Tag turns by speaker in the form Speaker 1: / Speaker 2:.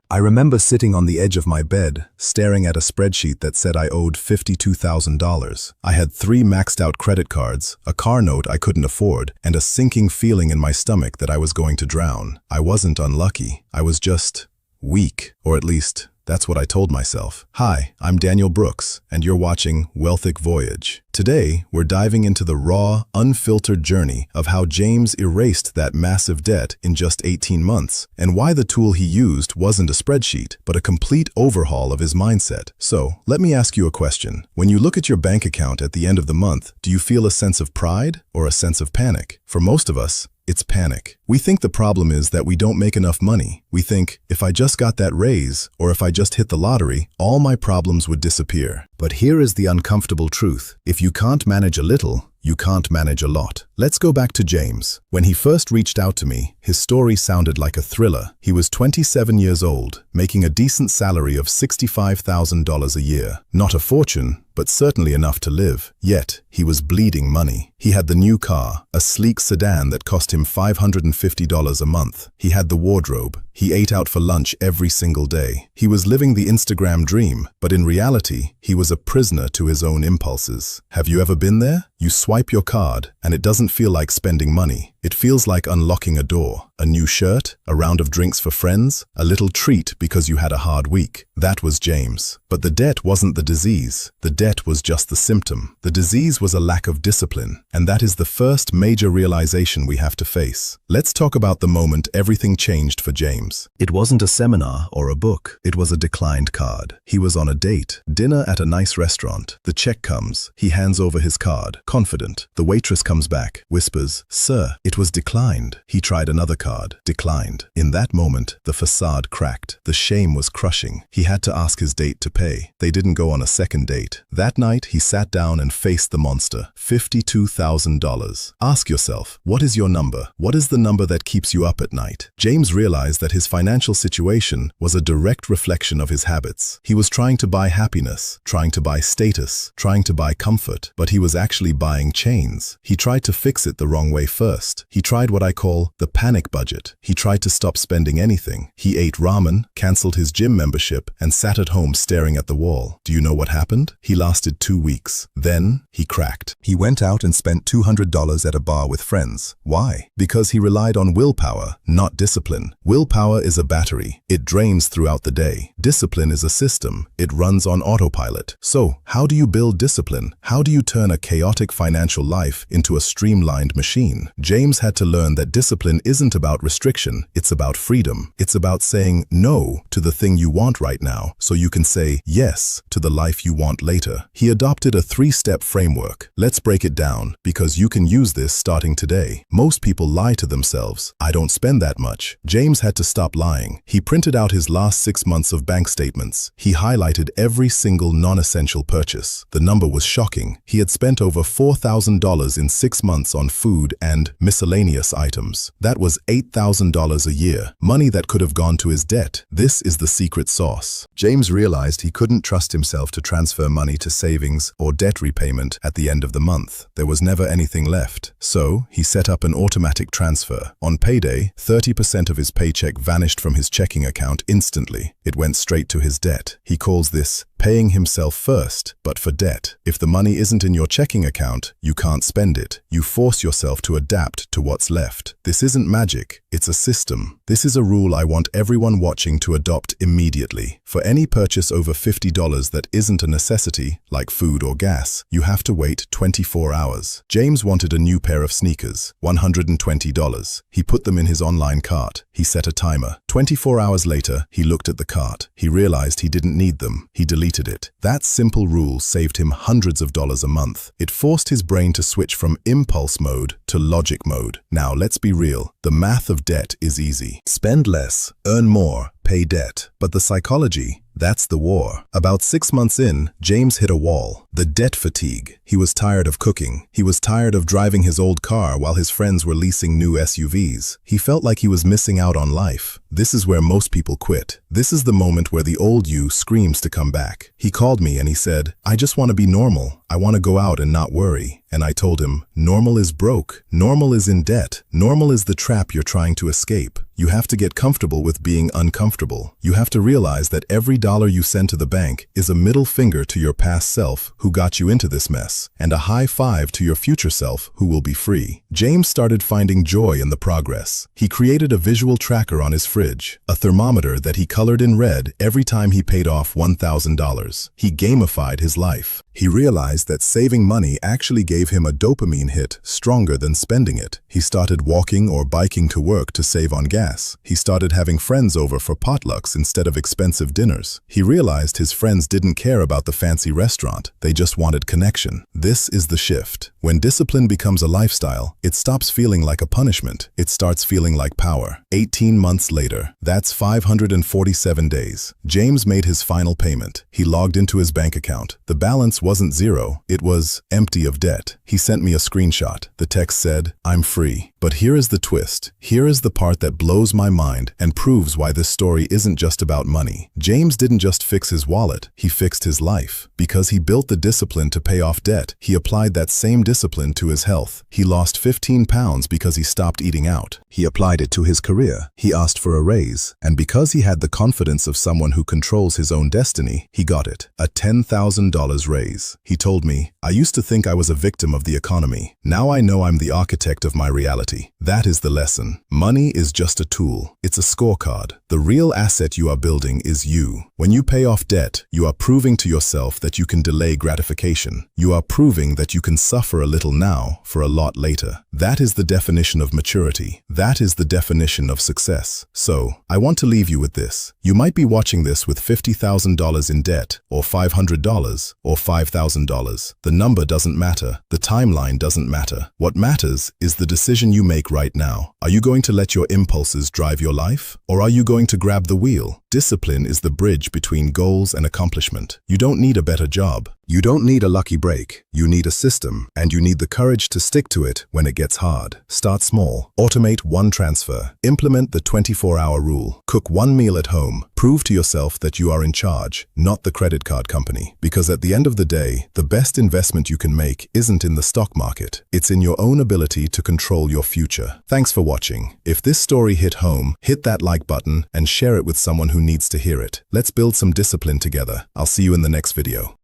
Speaker 1: I remember sitting on the edge of my bed, staring at a spreadsheet that said I owed $52,000. I had 3 maxed-out credit cards, a car note I couldn't afford, and a sinking feeling in my stomach that I was going to drown. I wasn't unlucky. I was just weak, or at least that's what I told myself. Hi, I'm Daniel Brooks, and you're watching Wealthic Voyage. Today, we're diving into the raw, unfiltered journey of how James erased that massive debt in just 18 months, and why the tool he used wasn't a spreadsheet, but a complete overhaul of his mindset. So, let me ask you a question. When you look at your bank account at the end of the month, do you feel a sense of pride or a sense of panic? For most of us, it's panic. We think the problem is that we don't make enough money. We think, if I just got that raise, or if I just hit the lottery, all my problems would disappear. But here is the uncomfortable truth. If you can't manage a little, you can't manage a lot. Let's go back to James. When he first reached out to me, his story sounded like a thriller. He was 27 years old, making a decent salary of $65,000 a year. Not a fortune, but certainly enough to live. Yet, he was bleeding money. He had the new car, a sleek sedan that cost him $550 a month. He had the wardrobe. He ate out for lunch every single day. He was living the Instagram dream, but in reality, he was a prisoner to his own impulses. Have you ever been there? You swipe your card, and it doesn't feel like spending money. It feels like unlocking a door. A new shirt, a round of drinks for friends, a little treat because you had a hard week. That was James. But the debt wasn't the disease. The debt was just the symptom. The disease was a lack of discipline, and that is the first major realization we have to face. Let's talk about the moment everything changed for James. It wasn't a seminar or a book. It was a declined card. He was on a date, dinner at a nice restaurant. The check comes. He hands over his card, confident. The waitress comes back, whispers, "Sir, it was declined." He tried another card, declined. In that moment, the facade cracked. The shame was crushing. He had to ask his date to pay. They didn't go on a second date. That night, he sat down and faced the monster, $52,000. Ask yourself, what is your number? What is the number that keeps you up at night? James realized that his financial situation was a direct reflection of his habits. He was trying to buy happiness, trying to buy status, trying to buy comfort, but he was actually buying chains. He tried to fix it the wrong way first. He tried what I call the panic budget. He tried to stop spending anything. He ate ramen, canceled his gym membership, and sat at home staring at the wall. Do you know what happened? He lasted 2 weeks. Then, he cracked. He went out and spent $200 at a bar with friends. Why? Because he relied on willpower, not discipline. Willpower is a battery. It drains throughout the day. Discipline is a system. It runs on autopilot. So, how do you build discipline? How do you turn a chaotic financial life into a streamlined machine? James had to learn that discipline isn't about restriction. It's about freedom. It's about saying no to the thing you want right now, so you can say yes to the life you want later. He adopted a 3-step framework. Let's break it down, because you can use this starting today. Most people lie to themselves. I don't spend that much. James had to stop lying. He printed out his last 6 months of bank statements. He highlighted every single non-essential purchase. The number was shocking. He had spent over $4,000 in 6 months on food and miscellaneous items. That was $8,000 a year, money that could have gone to his debt. This is the secret sauce. James realized he couldn't trust himself to transfer money to savings or debt repayment at the end of the month. There was never anything left. So, he set up an automatic transfer. On payday, 30% of his paycheck vanished from his checking account instantly. It went straight to his debt. He calls this paying himself first, but for debt. If the money isn't in your checking account, you can't spend it. You force yourself to adapt to what's left. This isn't magic, it's a system. This is a rule I want everyone watching to adopt immediately. For any purchase over $50 that isn't a necessity, like food or gas, you have to wait 24 hours. James wanted a new pair of sneakers, $120. He put them in his online cart. He set a timer. 24 hours later, he looked at the cart. He realized he didn't need them. He deleted it. That simple rule saved him hundreds of dollars a month. It forced his brain to switch from impulse mode to logic mode. Now, let's be real. The math of debt is easy. Spend less, earn more, pay debt. But the psychology, that's the war. About 6 months in, James hit a wall. The debt fatigue. He was tired of cooking. He was tired of driving his old car while his friends were leasing new SUVs. He felt like he was missing out on life. This is where most people quit. This is the moment where the old you screams to come back. He called me and he said, "I just want to be normal. I want to go out and not worry." and I told him, normal is broke, normal is in debt, normal is the trap you're trying to escape. You have to get comfortable with being uncomfortable. You have to realize that every dollar you send to the bank is a middle finger to your past self who got you into this mess, and a high five to your future self who will be free. James started finding joy in the progress. He created a visual tracker on his fridge, a thermometer that he colored in red every time he paid off $1,000. He gamified his life. He realized that saving money actually gave him a dopamine hit stronger than spending it. He started walking or biking to work to save on gas. He started having friends over for potlucks instead of expensive dinners. He realized his friends didn't care about the fancy restaurant, they just wanted connection. This is the shift. When discipline becomes a lifestyle, it stops feeling like a punishment. It starts feeling like power. 18 months later, that's 547 days. James made his final payment. He logged into his bank account. The balance wasn't zero, it was empty of debt. He sent me a screenshot. The text said, "I'm free." But here is the twist. Here is the part that blows my mind and proves why this story isn't just about money. James didn't just fix his wallet, he fixed his life. Because he built the discipline to pay off debt, he applied that same discipline to his health. He lost 15 pounds because he stopped eating out. He applied it to his career. He asked for a raise. And because he had the confidence of someone who controls his own destiny, he got it. A $10,000 raise. He told me, "I used to think I was a victim of the economy. Now I know I'm the architect of my reality." That is the lesson. Money is just a tool. It's a scorecard. The real asset you are building is you. When you pay off debt, you are proving to yourself that you can delay gratification. You are proving that you can suffer a little now for a lot later. That is the definition of maturity. That is the definition of success. So, I want to leave you with this. You might be watching this with $50,000 in debt, or $500, or $5,000. The number doesn't matter. The timeline doesn't matter. What matters is the decision you make right now. Are you going to let your impulses drive your life? Or are you going to grab the wheel? Discipline is the bridge between goals and accomplishment. You don't need a better job. You don't need a lucky break. You need a system, and you need the courage to stick to it when it gets hard. Start small. Automate one transfer. Implement the 24-hour rule. Cook one meal at home. Prove to yourself that you are in charge, not the credit card company. Because at the end of the day, the best investment you can make isn't in the stock market. It's in your own ability to control your future. Thanks for watching. If this story hit home, hit that like button and share it with someone who needs to hear it. Let's build some discipline together. I'll see you in the next video.